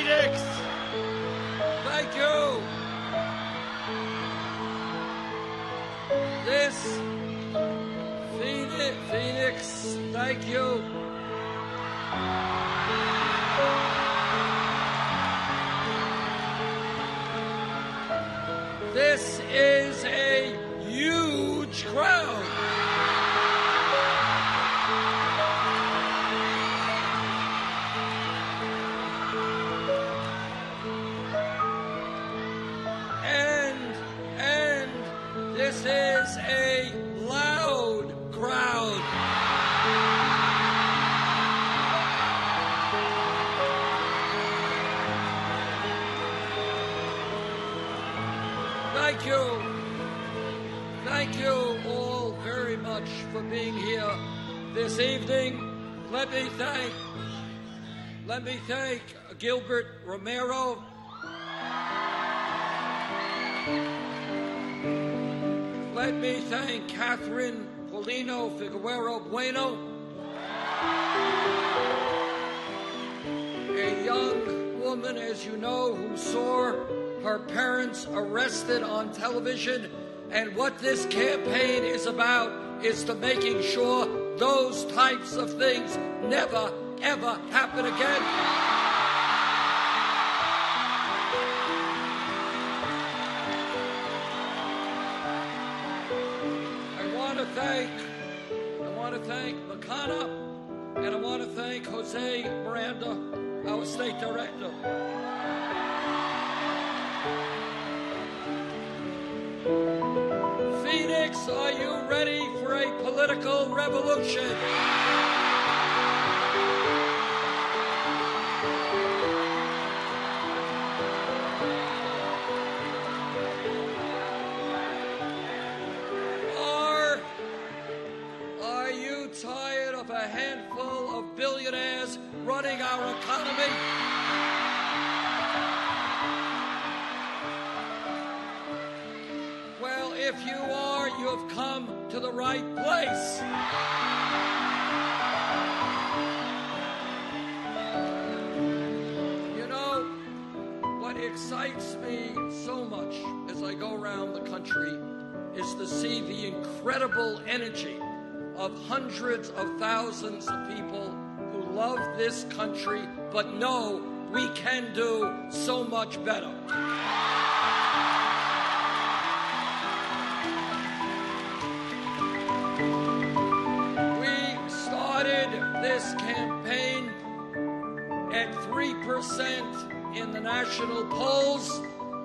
Phoenix. Thank you. This Phoenix, thank you. This is a huge crowd. And this is a loud crowd. Thank you. Thank you all very much for being here this evening. Let me thank Gilbert Romero. Let me thank Catherine Paulino Figueroa Bueno, a young woman, as you know, who saw her parents arrested on television. And what this campaign is about is to making sure those types of things never, ever happen again. I want to thank Makana, and I want to thank Jose Miranda, our state director. Phoenix, are you ready for a political revolution? Tired of a handful of billionaires running our economy? Well, if you are, you have come to the right place. You know, what excites me so much as I go around the country is to see the incredible energy of hundreds of thousands of people who love this country but know we can do so much better. We started this campaign at 3% in the national polls.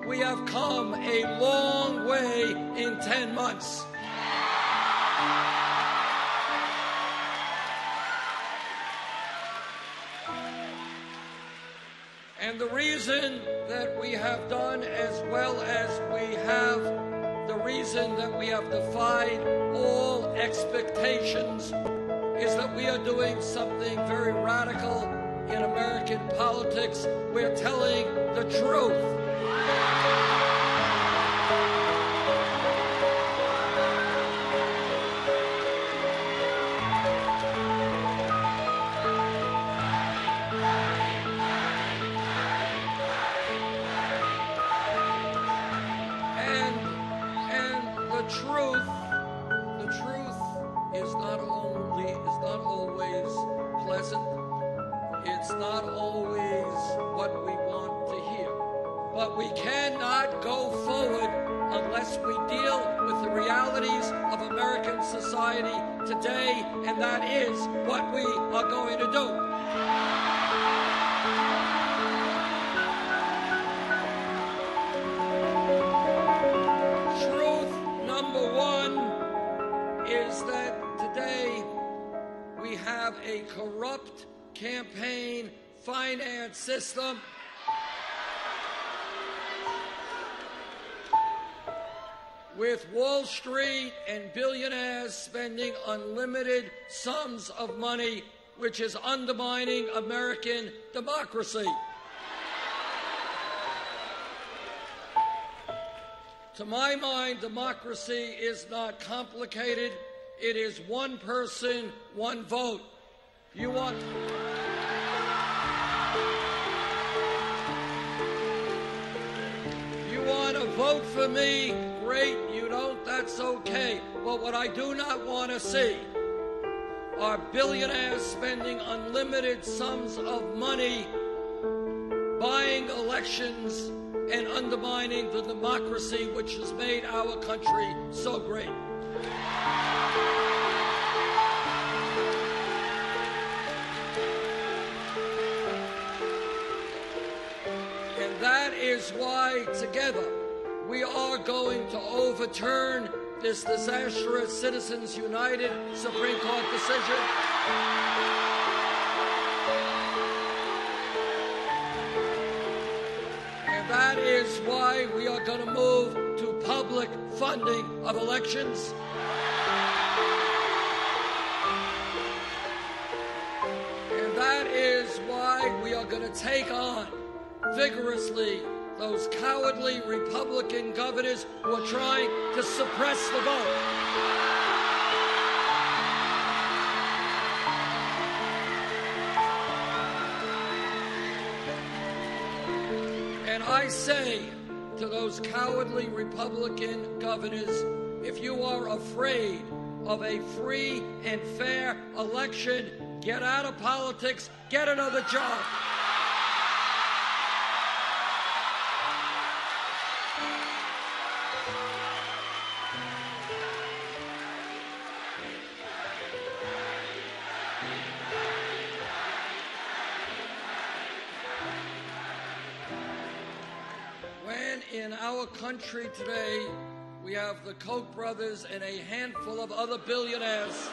We have come a long way in 10 months. And the reason that we have done as well as we have, the reason that we have defied all expectations is that we are doing something very radical in American politics. We're telling the truth. The truth is not always pleasant. It's not always what we want to hear. But we cannot go forward unless we deal with the realities of American society today, and that is what we are going to do. Is that today we have a corrupt campaign finance system with Wall Street and billionaires spending unlimited sums of money, which is undermining American democracy. To my mind, democracy is not complicated. It is one person, one vote. You want vote for me, great. You don't, that's okay. But what I do not want to see are billionaires spending unlimited sums of money buying elections and undermining the democracy which has made our country so great. And that is why together we are going to overturn this disastrous Citizens United Supreme Court decision. And that is why we are going to move to public funding of elections. And that is why we are going to take on vigorously those cowardly Republican governors who are trying to suppress the vote. And I say to those cowardly Republican governors, if you are afraid of a free and fair election, get out of politics, get another job. In our country today, we have the Koch brothers and a handful of other billionaires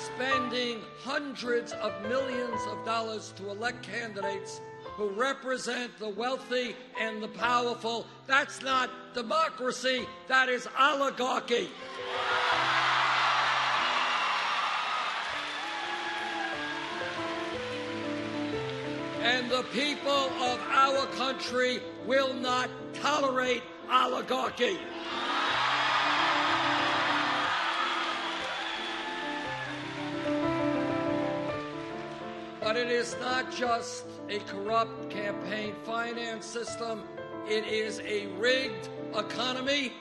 spending hundreds of millions of dollars to elect candidates who represent the wealthy and the powerful. That's not democracy, that is oligarchy. And the people of our country will not tolerate oligarchy. But it is not just a corrupt campaign finance system. It is a rigged economy,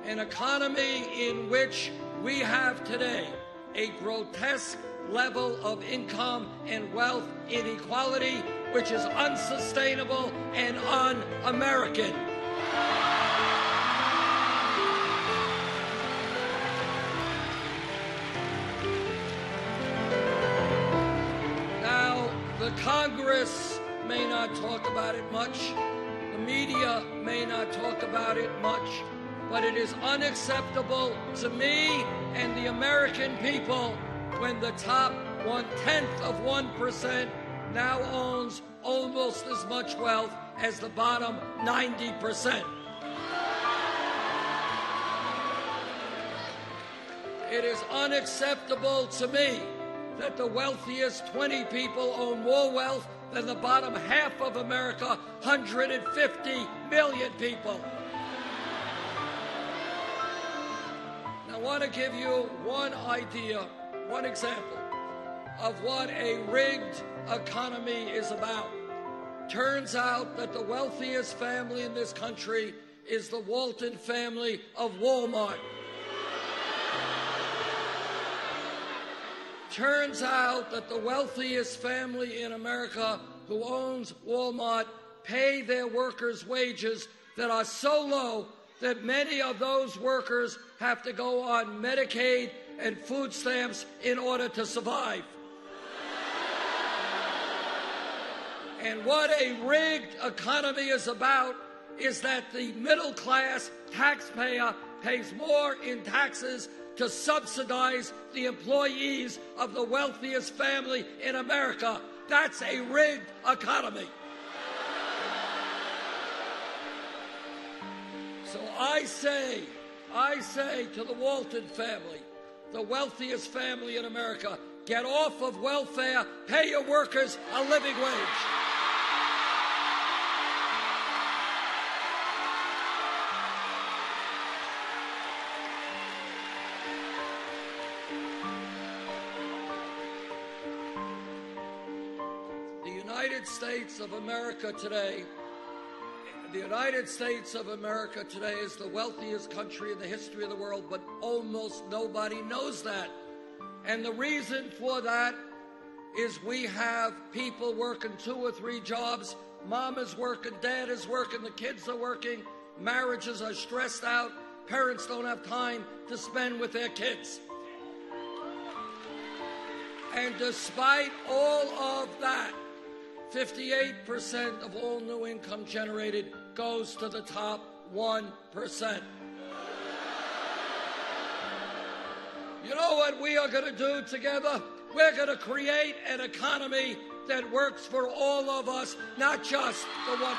an economy in which we have today a grotesque level of income and wealth inequality, which is unsustainable and un-American. Now, the Congress may not talk about it much, the media may not talk about it much, but it is unacceptable to me and the American people when the top 1/10 of 1% now owns almost as much wealth as the bottom 90%. It is unacceptable to me that the wealthiest 20 people own more wealth than the bottom half of America, 150 million people. Now, I want to give you one idea, one example of what a rigged economy is about. Turns out that the wealthiest family in this country is the Walton family of Walmart. Turns out that the wealthiest family in America who owns Walmart pay their workers wages that are so low that many of those workers have to go on Medicaid and food stamps in order to survive. And what a rigged economy is about is that the middle class taxpayer pays more in taxes to subsidize the employees of the wealthiest family in America. That's a rigged economy. So I say to the Walton family, the wealthiest family in America, get off of welfare, pay your workers a living wage. The United States of America today The United States of America today is the wealthiest country in the history of the world, but almost nobody knows that. And the reason for that is we have people working 2 or 3 jobs. Mom is working, dad is working, the kids are working, marriages are stressed out, parents don't have time to spend with their kids. And despite all of that, 58% of all new income generated goes to the top 1%. You know what we are going to do together? We're going to create an economy that works for all of us, not just the 1%.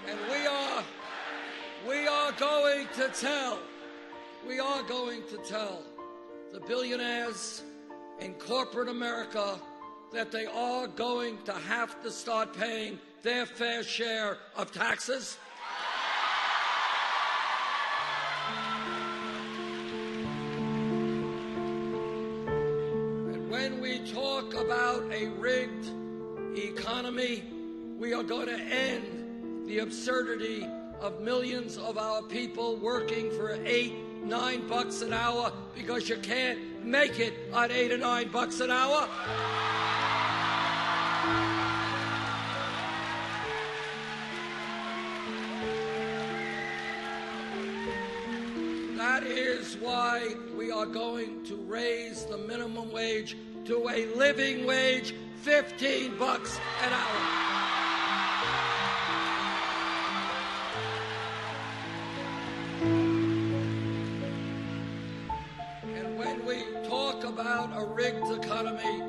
And we are going to tell the billionaires in corporate America that they are going to have to start paying their fair share of taxes. And when we talk about a rigged economy, we are going to end the absurdity of millions of our people working for $8-9 an hour because you can't make it on $8 or $9 an hour. That is why we are going to raise the minimum wage to a living wage, $15 an hour. About a rigged economy,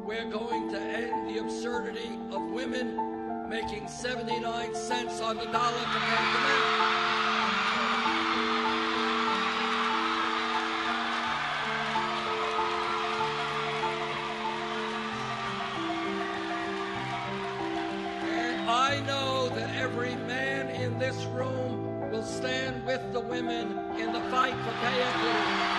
we're going to end the absurdity of women making 79 cents on the dollar compared to men. And I know that every man in this room will stand with the women in the fight for pay equity.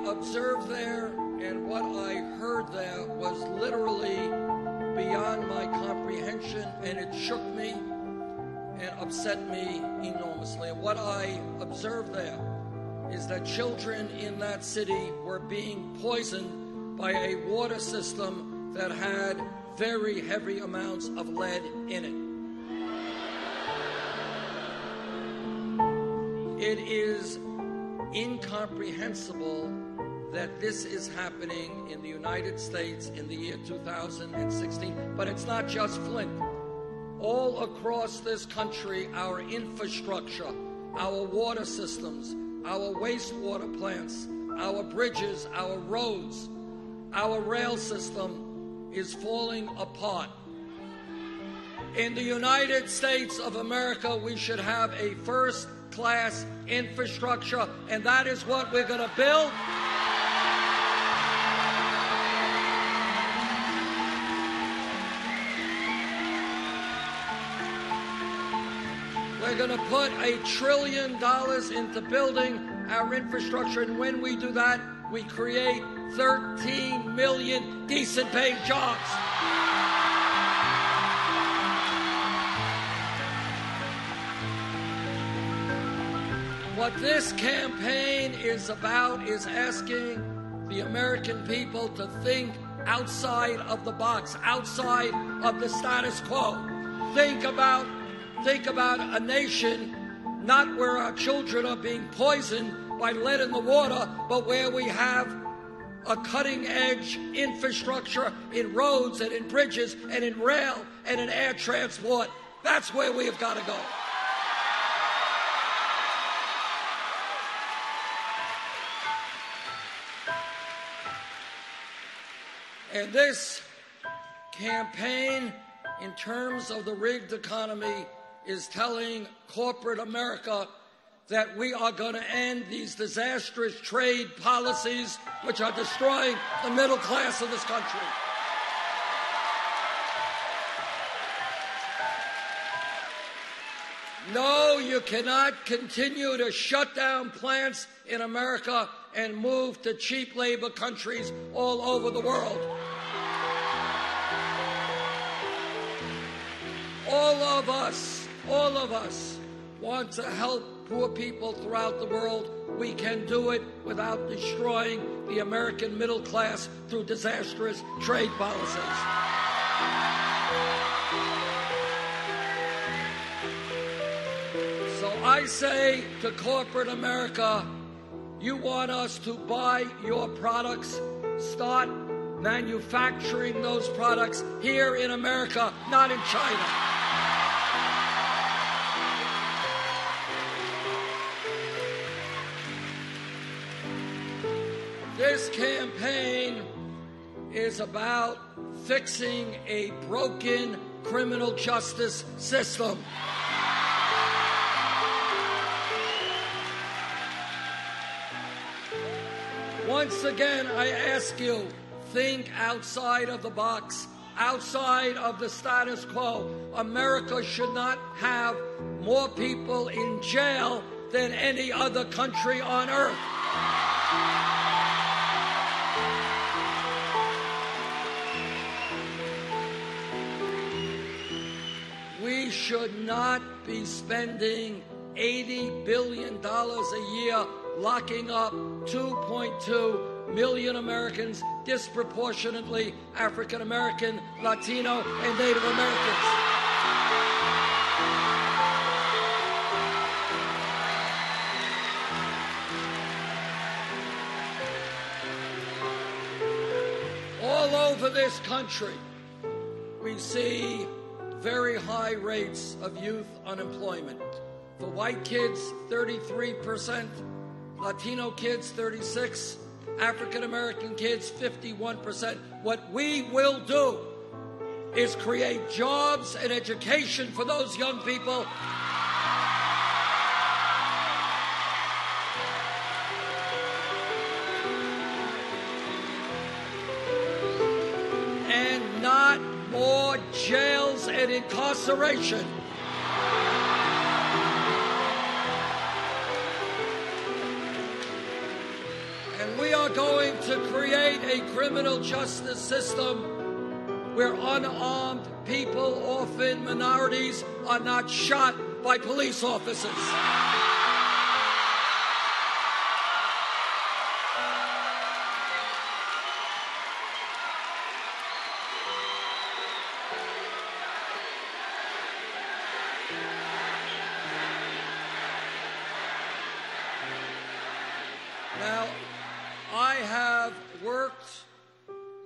Observed there and what I heard there was literally beyond my comprehension, and it shook me and upset me enormously. And what I observed there is that children in that city were being poisoned by a water system that had very heavy amounts of lead in it. It is incomprehensible that this is happening in the United States in the year 2016. But it's not just Flint. All across this country, our infrastructure, our water systems, our wastewater plants, our bridges, our roads, our rail system is falling apart. In the United States of America, we should have a first-class infrastructure, and that is what we're going to build. We're going to put $1 trillion into building our infrastructure, and when we do that, we create 13 million decent-paying jobs. What this campaign is about is asking the American people to think outside of the box, outside of the status quo. Think about a nation not where our children are being poisoned by lead in the water, but where we have a cutting-edge infrastructure in roads and in bridges and in rail and in air transport. That's where we have got to go. And this campaign, in terms of the rigged economy, is telling corporate America that we are going to end these disastrous trade policies which are destroying the middle class of this country. No, you cannot continue to shut down plants in America and move to cheap labor countries all over the world. All of us want to help poor people throughout the world. We can do it without destroying the American middle class through disastrous trade policies. So I say to corporate America, you want us to buy your products, start manufacturing those products here in America, not in China. This campaign is about fixing a broken criminal justice system. Once again, I ask you, think outside of the box, outside of the status quo. America should not have more people in jail than any other country on earth. We should not be spending $80 billion a year locking up 2.2 million Americans, disproportionately African American, Latino, and Native Americans. All over this country, we see very high rates of youth unemployment. For white kids, 33%, Latino kids, 36%, African American kids, 51%. What we will do is create jobs and education for those young people. And not more jails and incarceration. And we are going to create a criminal justice system where unarmed people, often minorities, are not shot by police officers. Now, I have worked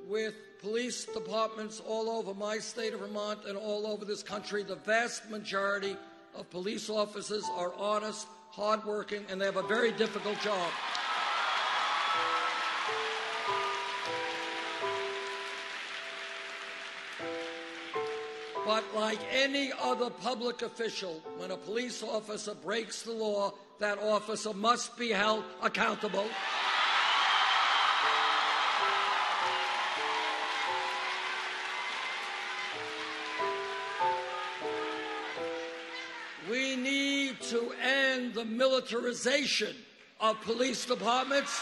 with police departments all over my state of Vermont and all over this country. The vast majority of police officers are honest, hardworking, and they have a very difficult job. But like any other public official, when a police officer breaks the law, that officer must be held accountable. We need to end the militarization of police departments.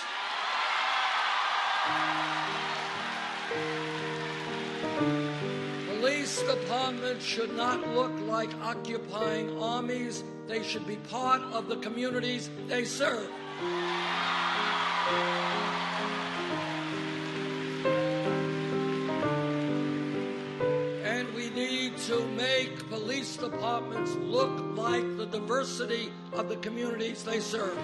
Police departments should not look like occupying armies. They should be part of the communities they serve. And we need to make police departments look like the diversity of the communities they serve.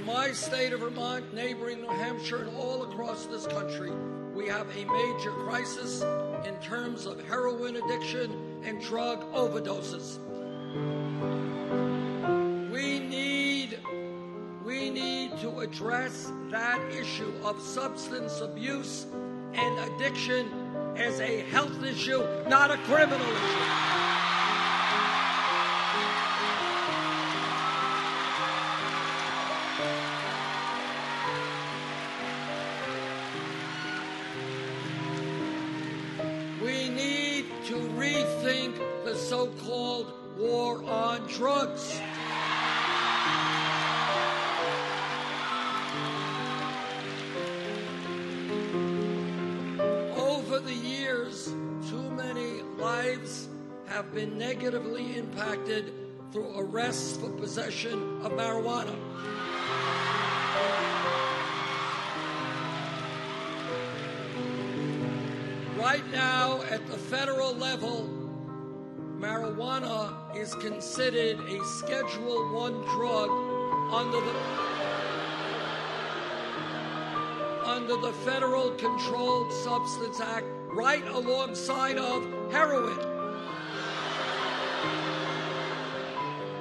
My state of Vermont, neighboring New Hampshire, and all across this country, we have a major crisis in terms of heroin addiction and drug overdoses. We need to address that issue of substance abuse and addiction as a health issue, not a criminal issue. We need to rethink the so-called war on drugs. Over the years, too many lives have been negatively impacted through arrests for possession of marijuana. Right now, at the federal level, marijuana is considered a Schedule I drug under the Federal Controlled Substance Act, right alongside of heroin.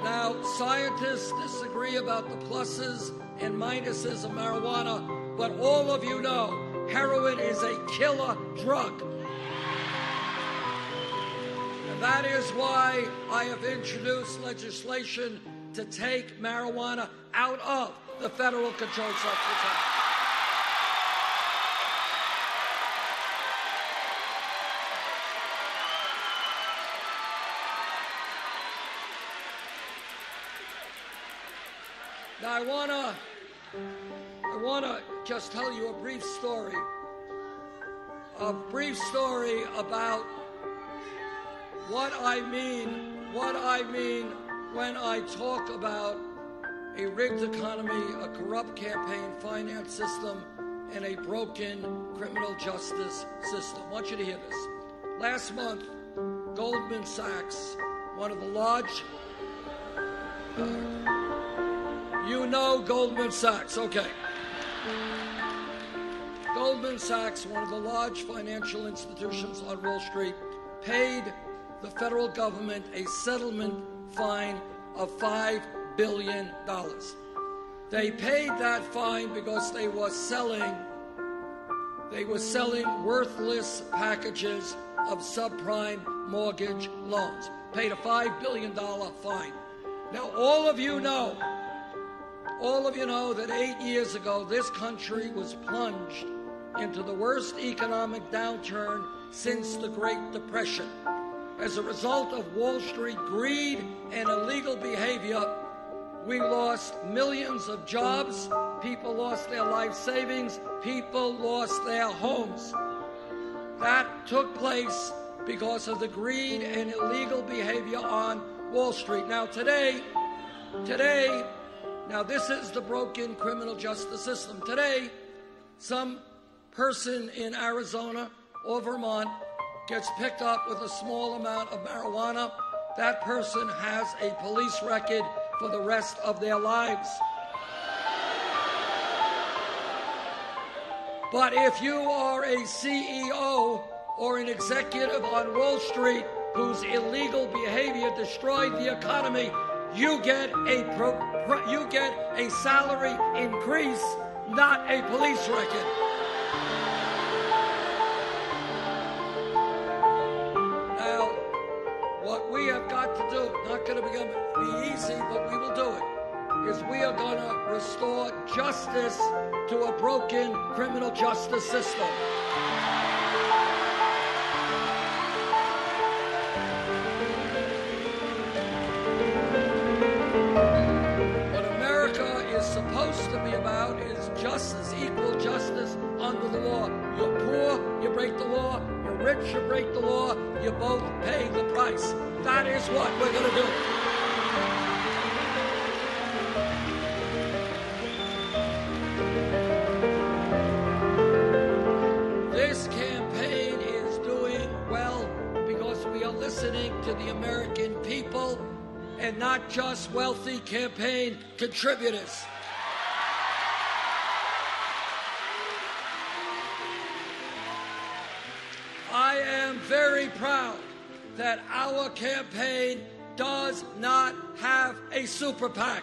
Now, scientists disagree about the pluses and minuses of marijuana, but all of you know heroin is a killer drug. And that is why I have introduced legislation to take marijuana out of the Federal Controlled Substance Act. Now, I wanna just tell you a brief story about what I mean when I talk about a rigged economy, a corrupt campaign finance system, and a broken criminal justice system. I want you to hear this. Last month, Goldman Sachs, one of the large, you know Goldman Sachs, okay. Goldman Sachs, one of the large financial institutions on Wall Street, paid the federal government a settlement fine of $5 billion. They paid that fine because they were selling worthless packages of subprime mortgage loans. Paid a $5 billion fine. Now, all of you know that 8 years ago, this country was plunged into the worst economic downturn since the Great Depression. As a result of Wall Street greed and illegal behavior, we lost millions of jobs, people lost their life savings, people lost their homes. That took place because of the greed and illegal behavior on Wall Street. Now today, this is the broken criminal justice system. Today, some person in Arizona or Vermont gets picked up with a small amount of marijuana. That person has a police record for the rest of their lives. But if you are a CEO or an executive on Wall Street whose illegal behavior destroyed the economy, you get a salary increase, not a police record. Now, what we have got to do, not going to be easy, but we will do it, is we are going to restore justice to a broken criminal justice system. Supposed to be about is justice, equal justice under the law. You're poor, you break the law. You're rich, you break the law. You both pay the price. That is what we're going to do. This campaign is doing well because we are listening to the American people and not just wealthy campaign contributors. I am very proud that our campaign does not have a super PAC.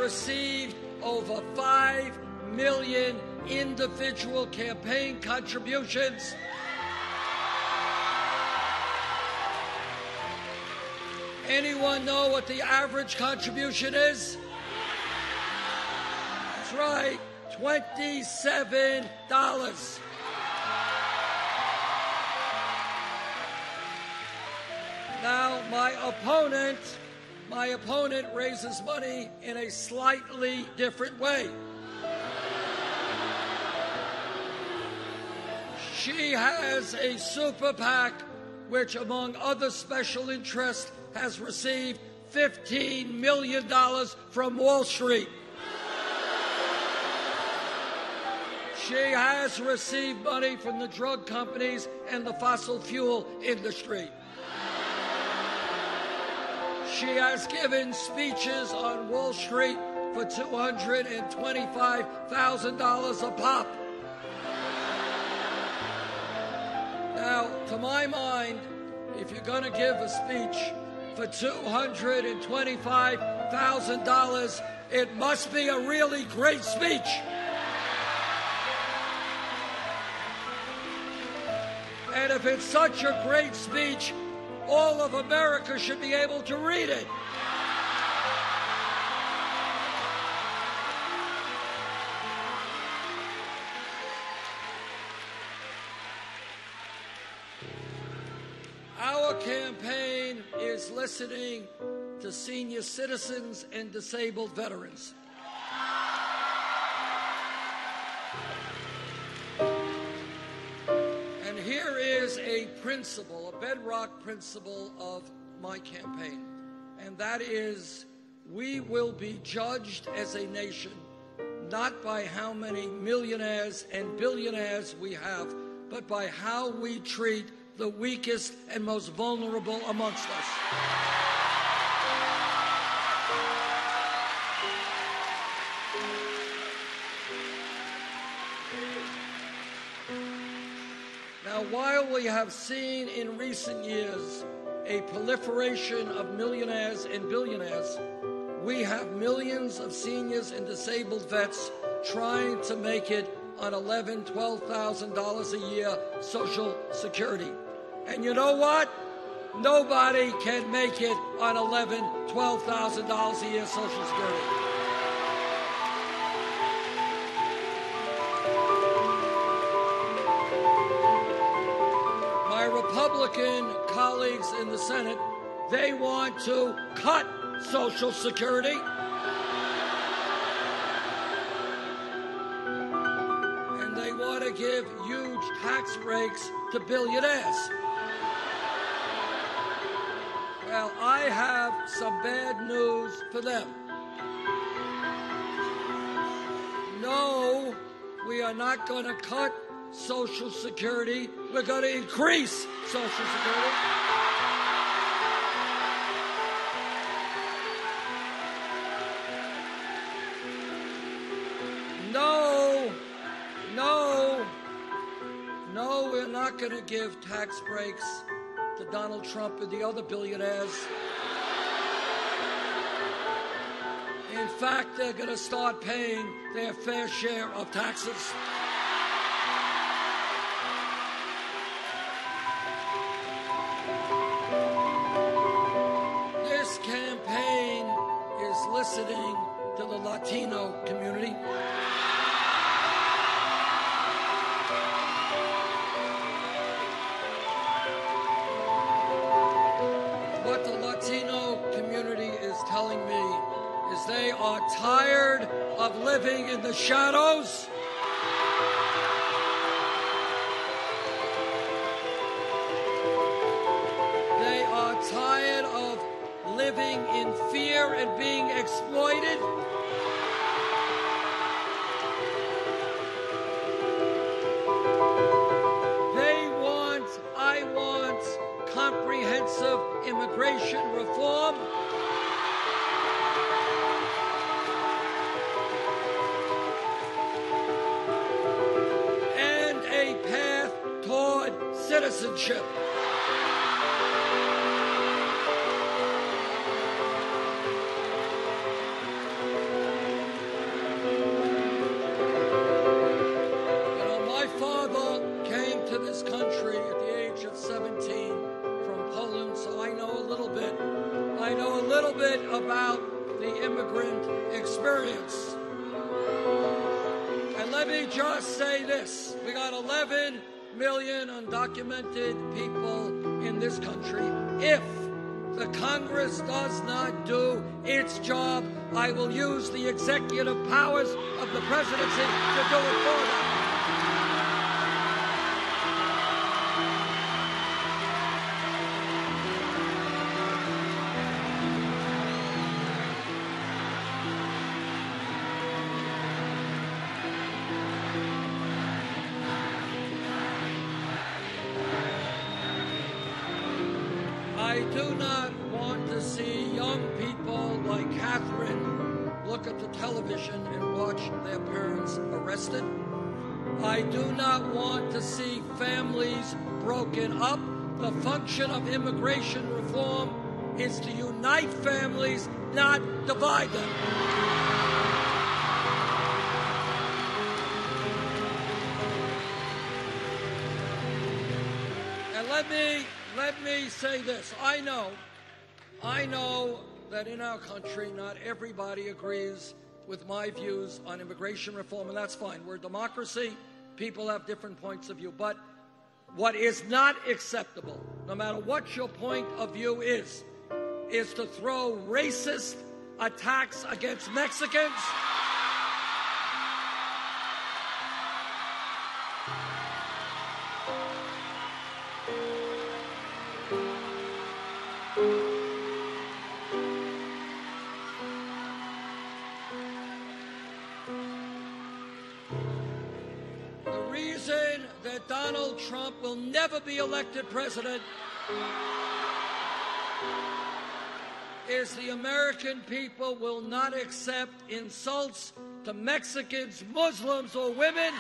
received over 5 million individual campaign contributions. Anyone know what the average contribution is? That's right, $27. Now, my opponent raises money in a slightly different way. She has a super PAC, which, among other special interests, has received $15 million from Wall Street. She has received money from the drug companies and the fossil fuel industry. She has given speeches on Wall Street for $225,000 a pop. Now, to my mind, if you're going to give a speech for $225,000, it must be a really great speech. And if it's such a great speech, all of America should be able to read it. Our campaign is listening to senior citizens and disabled veterans. And here is a principle, a bedrock principle of my campaign, and that is we will be judged as a nation not by how many millionaires and billionaires we have, but by how we treat the weakest and most vulnerable amongst us. Now, while we have seen in recent years a proliferation of millionaires and billionaires, we have millions of seniors and disabled vets trying to make it on $11,000, $12,000 a year Social Security. And you know what? Nobody can make it on $11,000, $12,000 a year Social Security. My Republican colleagues in the Senate, they want to cut Social Security. And they want to give huge tax breaks to billionaires. Well, I have some bad news for them. No, we are not going to cut Social Security. We're going to increase Social Security. No, we're not going to give tax breaks to Donald Trump and the other billionaires. In fact, they're going to start paying their fair share of taxes. This campaign is listening to the Latino community. What the Latino community is telling me is they are tired of living in the shadows. They are tired of living in fear and being exploited. I want comprehensive immigration reform. And a path toward citizenship. about the immigrant experience. And let me just say this. We got 11 million undocumented people in this country. If the Congress does not do its job, I will use the executive powers of the presidency to do it for them. I do not want to see young people like Catherine look at the television and watch their parents arrested. I do not want to see families broken up. The function of immigration reform is to unite families, not divide them. And let me say this. I know that in our country not everybody agrees with my views on immigration reform, and that's fine. We're a democracy. People have different points of view. But what is not acceptable, no matter what your point of view is to throw racist attacks against Mexicans, that Donald Trump will never be elected president is the American people will not accept insults to Mexicans, Muslims, or women.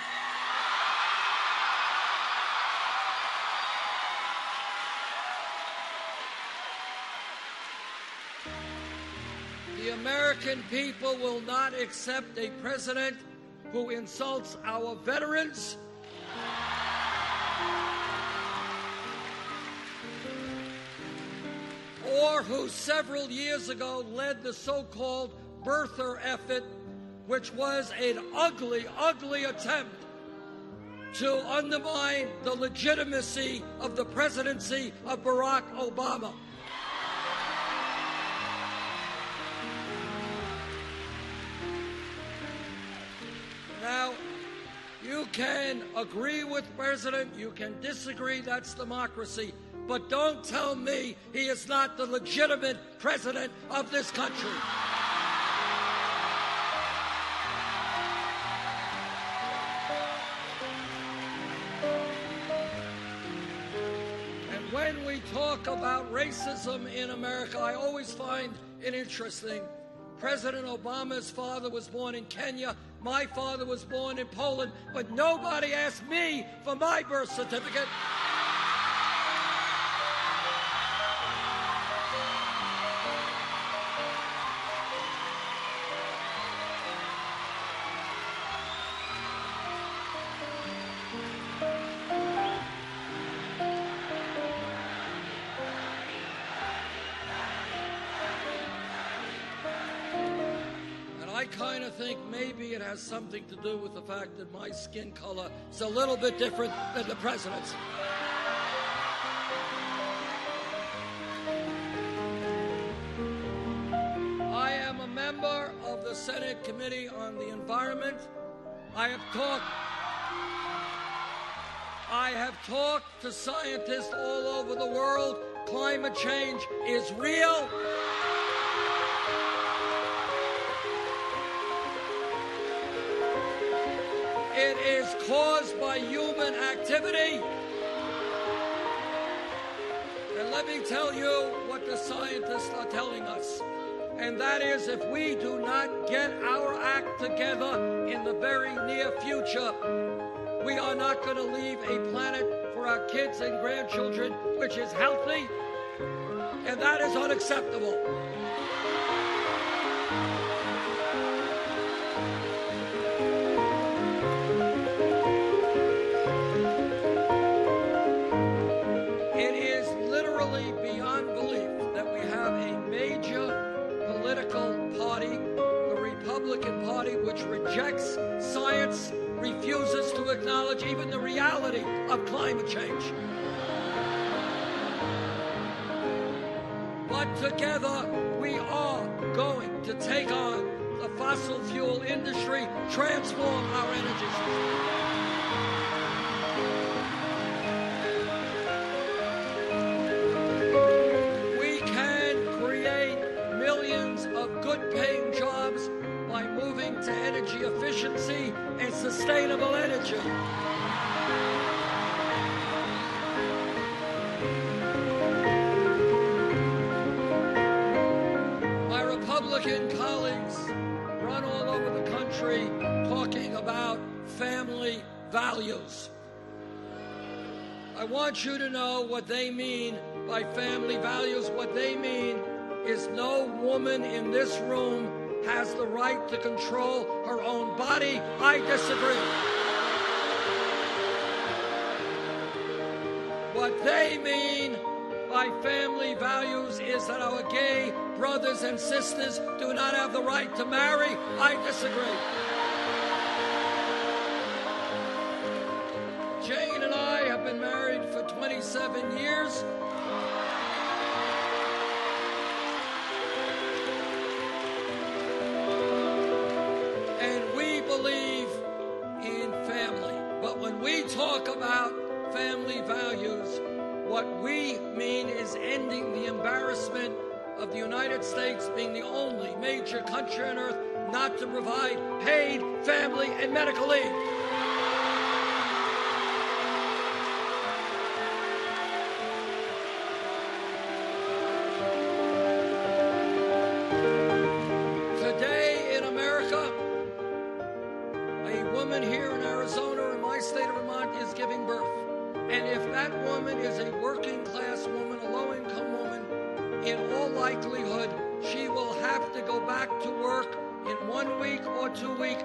The American people will not accept a president who insults our veterans, or who several years ago led the so-called birther effort, which was an ugly, ugly attempt to undermine the legitimacy of the presidency of Barack Obama. Now, you can agree with the president, you can disagree, that's democracy. But don't tell me he is not the legitimate president of this country. And when we talk about racism in America, I always find it interesting. President Obama's father was born in Kenya. My father was born in Poland. But nobody asked me for my birth certificate. I kind of think maybe it has something to do with the fact that my skin color is a little bit different than the president's. I am a member of the Senate Committee on the Environment. I have talked to scientists all over the world. Climate change is real. It is caused by human activity. And let me tell you what the scientists are telling us. And that is, if we do not get our act together in the very near future, we are not going to leave a planet for our kids and grandchildren which is healthy. And that is unacceptable. Beyond belief that we have a major political science refuses to acknowledge even the reality of climate change. But together, we are going to take on the fossil fuel industry, transform our energy system. We can create millions of good-paying jobs by moving to energy efficiency and sustainable energy. My Republican colleagues run all over the country talking about family values. I want you to know what they mean by family values. What they mean is no woman in this room has the right to control her own body. I disagree. What they mean by family values is that our gay brothers and sisters do not have the right to marry. I disagree. Jane and I have been married for 27 years. And we believe in family. But when we talk about family values, what we mean is ending the embarrassment of the United States being the only major country on earth not to provide paid family and medical leave. Today in America, a woman here in Arizona, in my state of Vermont, is giving birth. And if that woman is a working class woman, a low income woman, in all likelihood, she will have to go back to work in 1 week or 2 weeks,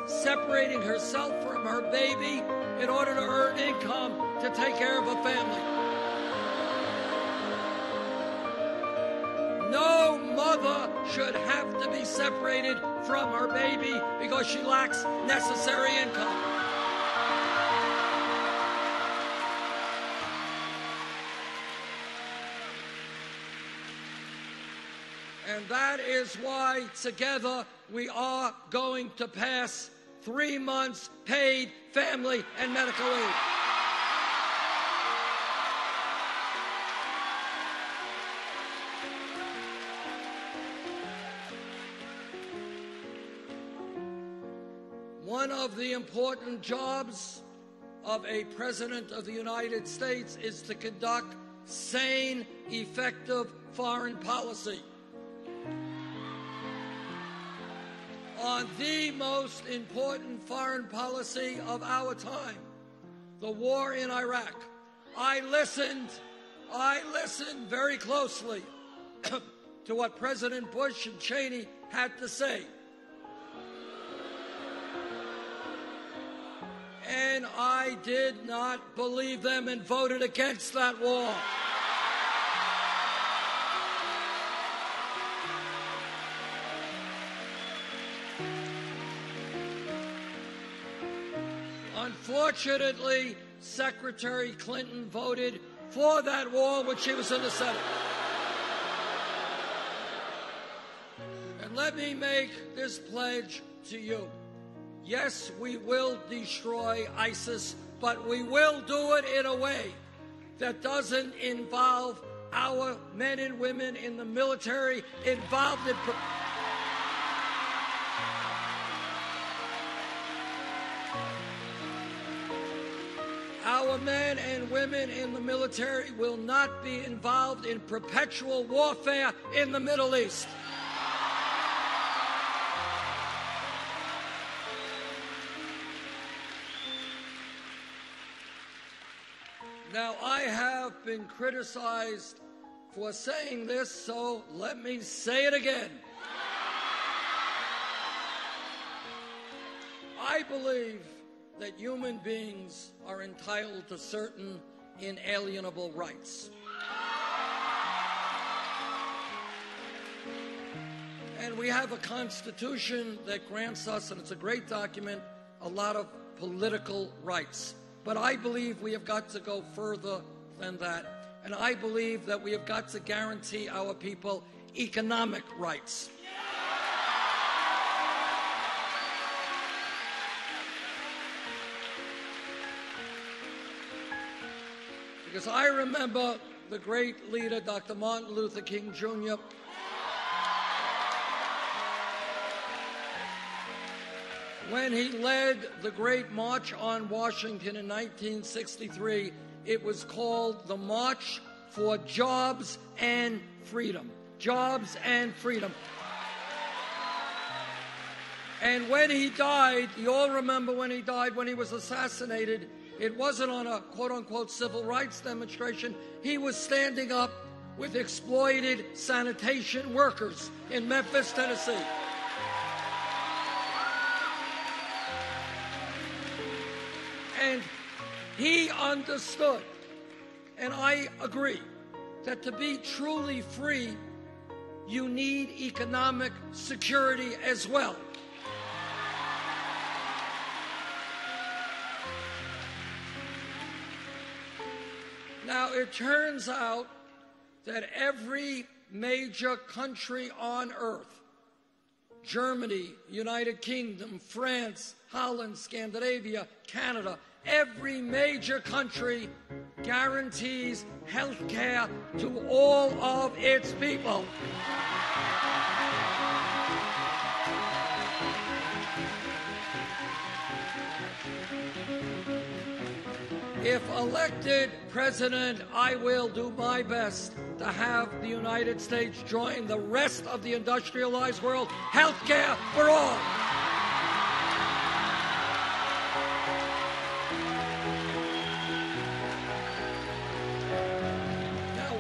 separating herself from her baby in order to earn income to take care of her family. No mother should have to be separated from her baby because she lacks necessary income. And that is why together we are going to pass 3 months paid family and medical leave. One of the important jobs of a president of the United States is to conduct sane, effective foreign policy. On the most important foreign policy of our time, the war in Iraq, I listened very closely to what President Bush and Cheney had to say. And I did not believe them and voted against that war. Unfortunately, Secretary Clinton voted for that war when she was in the Senate. And let me make this pledge to you. Yes, we will destroy ISIS, but we will do it in a way that doesn't involve our men and women in the military involved in our men and women in the military will not be involved in perpetual warfare in the Middle East. Now, I have been criticized for saying this, so let me say it again. I believe that human beings are entitled to certain inalienable rights. And we have a Constitution that grants us, and it's a great document, a lot of political rights. But I believe we have got to go further than that. And I believe that we have got to guarantee our people economic rights. Because I remember the great leader, Dr. Martin Luther King Jr., when he led the Great March on Washington in 1963, it was called the March for Jobs and Freedom. Jobs and freedom. And when he died, you all remember when he died, when he was assassinated, it wasn't on a quote-unquote civil rights demonstration. He was standing up with exploited sanitation workers in Memphis, Tennessee. And he understood, and I agree, that to be truly free, you need economic security as well. Now, it turns out that every major country on earth, Germany, United Kingdom, France, Holland, Scandinavia, Canada, every major country guarantees health care to all of its people. If elected president, I will do my best to have the United States join the rest of the industrialized world. Health care for all.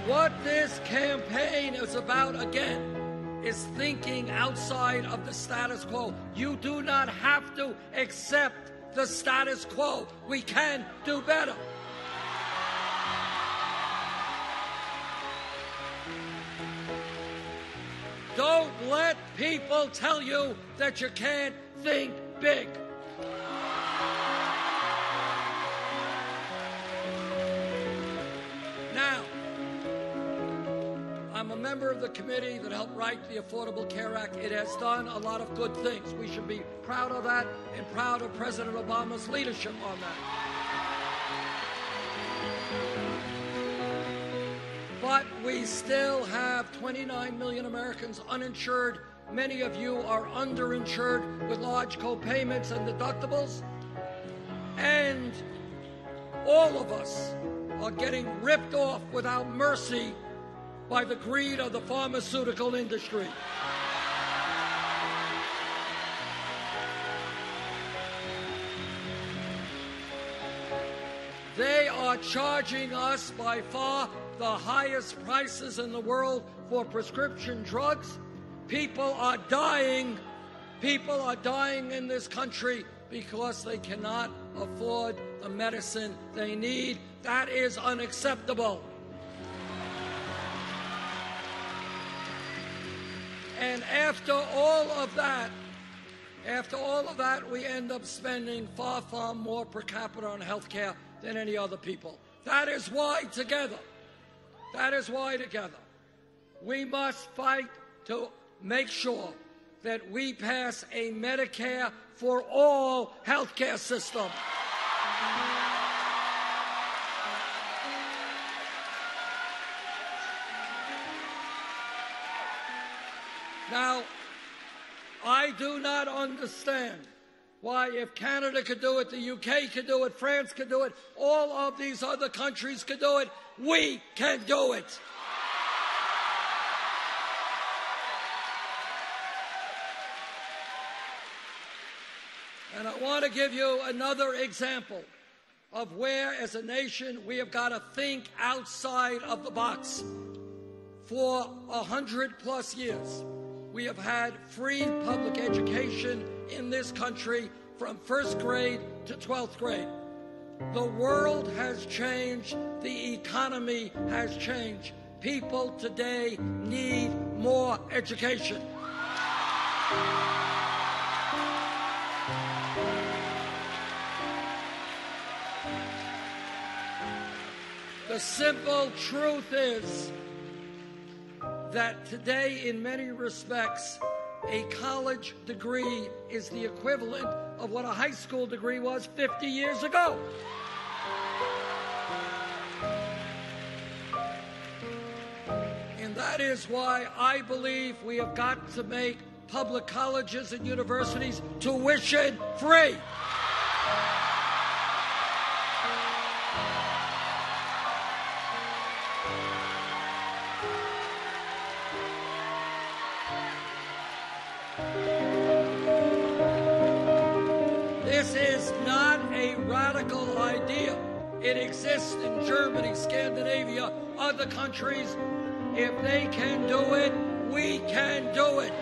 What this campaign is about, again, is thinking outside of the status quo. You do not have to accept the status quo. We can do better. Don't let people tell you that you can't think big. Now, I'm a member of the committee that helped write the Affordable Care Act. It has done a lot of good things. We should be proud of that and proud of President Obama's leadership on that. But we still have 29 million Americans uninsured. Many of you are underinsured with large co-payments and deductibles. And all of us are getting ripped off without mercy by the greed of the pharmaceutical industry. They are charging us by far the highest prices in the world for prescription drugs. People are dying. People are dying in this country because they cannot afford the medicine they need. That is unacceptable. And after all of that, we end up spending far, far more per capita on health care than any other people. That is why together, we must fight to make sure that we pass a Medicare for all health care system. Now, I do not understand why, if Canada could do it, the UK could do it, France could do it, all of these other countries could do it, we can do it. And I want to give you another example of where, as a nation, we have got to think outside of the box. For 100+ years, we have had free public education in this country from 1st grade to 12th grade. The world has changed. The economy has changed. People today need more education. The simple truth is that today, in many respects, a college degree is the equivalent of what a high school degree was 50 years ago. And that is why I believe we have got to make public colleges and universities tuition free. This is not a radical idea. It exists in Germany, Scandinavia, other countries. If they can do it, we can do it.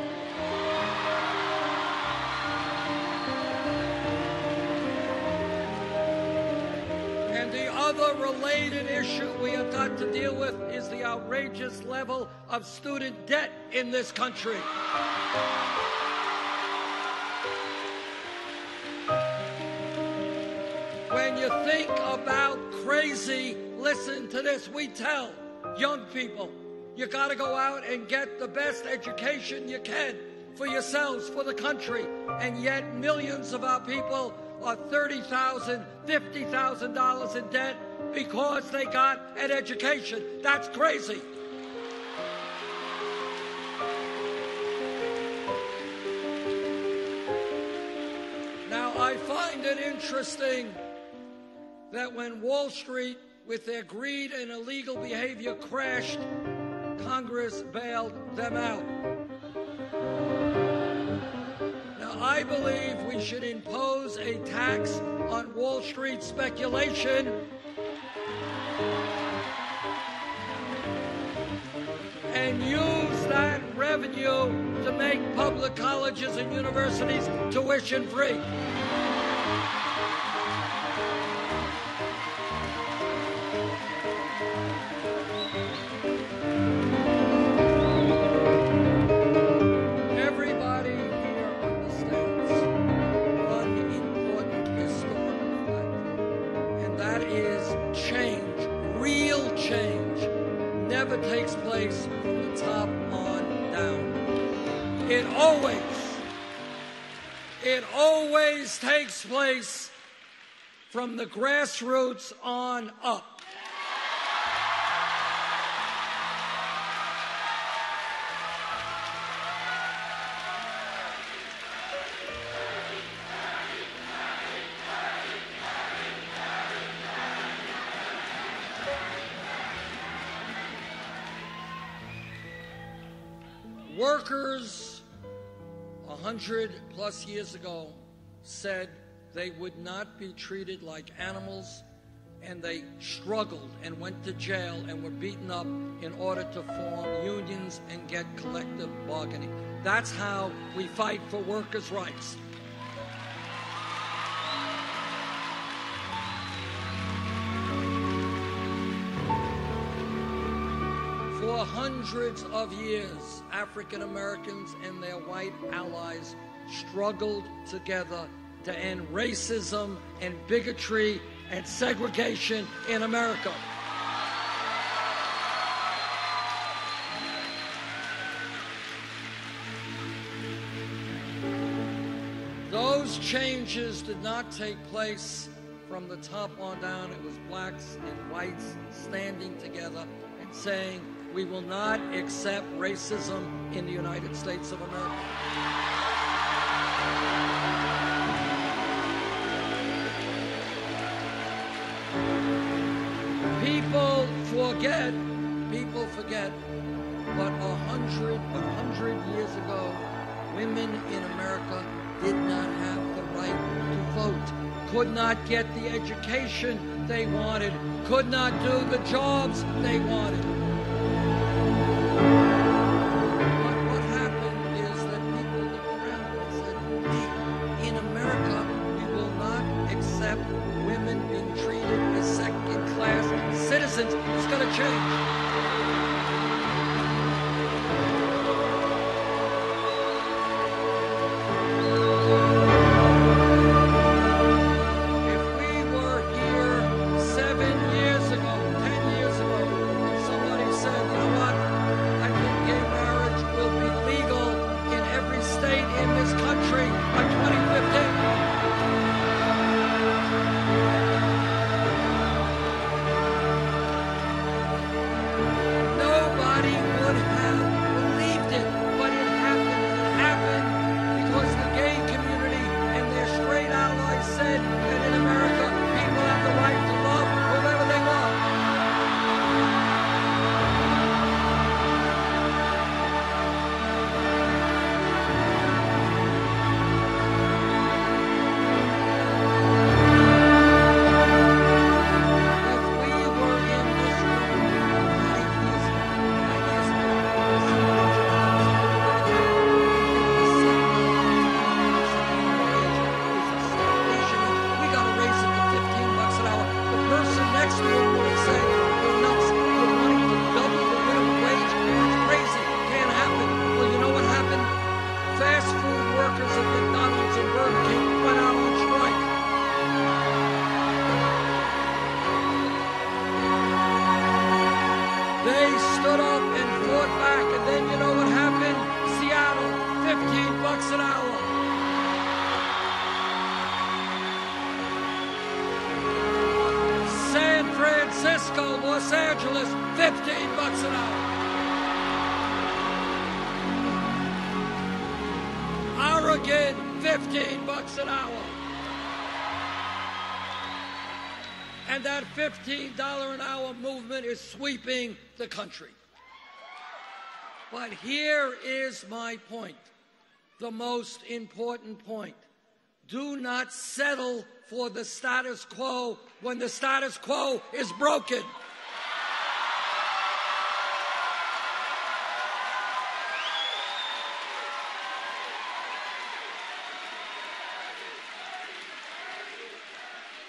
And the other related issue we have got to deal with is the outrageous level of student debt in this country. When you think about crazy, listen to this. We tell young people, you got to go out and get the best education you can for yourselves, for the country. And yet millions of our people are $30,000, $50,000 in debt because they got an education. That's crazy. Now, I find it interesting that when Wall Street, with their greed and illegal behavior, crashed, Congress bailed them out. Now, I believe we should impose a tax on Wall Street speculation and use that revenue to make public colleges and universities tuition free. Takes place from the top on down. It always takes place from the grassroots on up. Workers 100+ years ago said they would not be treated like animals, and they struggled and went to jail and were beaten up in order to form unions and get collective bargaining. That's how we fight for workers' rights. For hundreds of years, African Americans and their white allies struggled together to end racism and bigotry and segregation in America. Those changes did not take place from the top on down. It was blacks and whites standing together and saying, we will not accept racism in the United States of America. People forget, but 100 years ago, women in America did not have the right to vote, could not get the education they wanted, could not do the jobs they wanted. But what happened is that people looked around and said, hey, in America, we will not accept women being treated as second-class citizens. It's going to change. If we were here 7 years ago, 10 years Francisco, Los Angeles, $15 an hour. Oregon, $15 an hour. And that $15 an hour movement is sweeping the country. But here is my point, the most important point. Do not settle for the status quo when the status quo is broken.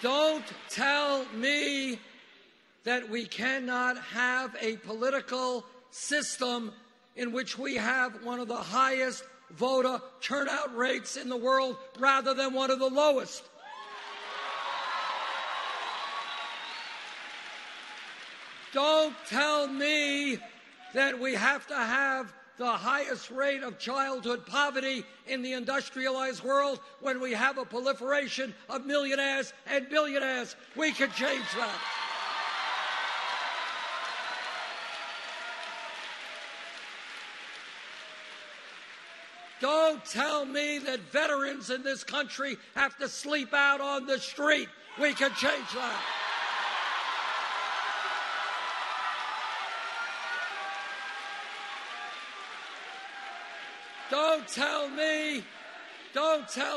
Don't tell me that we cannot have a political system in which we have one of the highest voter turnout rates in the world rather than one of the lowest. Don't tell me that we have to have the highest rate of childhood poverty in the industrialized world when we have a proliferation of millionaires and billionaires. We can change that. Don't tell me that veterans in this country have to sleep out on the street. We can change that. Don't tell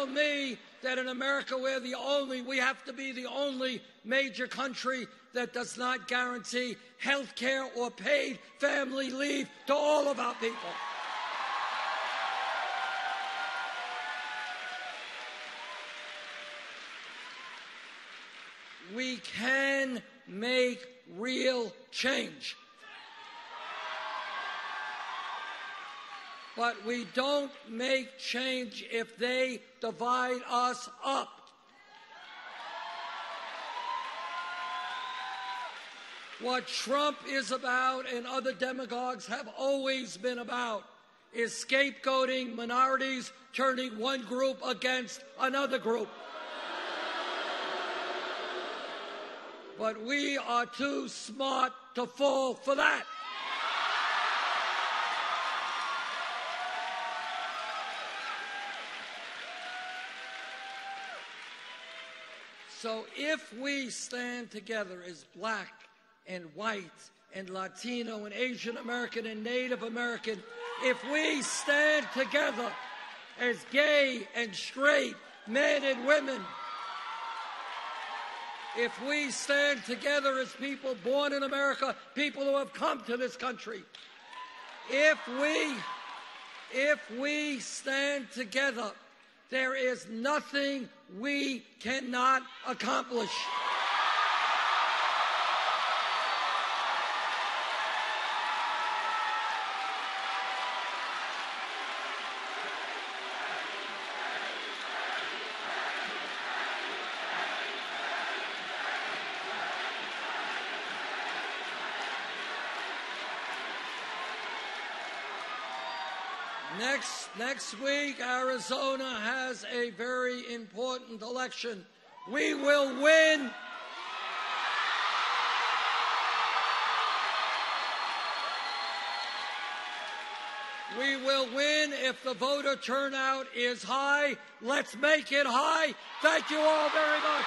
me that in America we have to be the only major country that does not guarantee health care or paid family leave to all of our people. We can make real change. But we don't make change if they divide us up. What Trump is about and other demagogues have always been about is scapegoating minorities, turning one group against another group. But we are too smart to fall for that. So if we stand together as black and white and Latino and Asian American and Native American, if we stand together as gay and straight men and women, if we stand together as people born in America, people who have come to this country, if we stand together, there is nothing we cannot accomplish. Next week, Arizona has a very important election. We will win. We will win if the voter turnout is high. Let's make it high. Thank you all very much.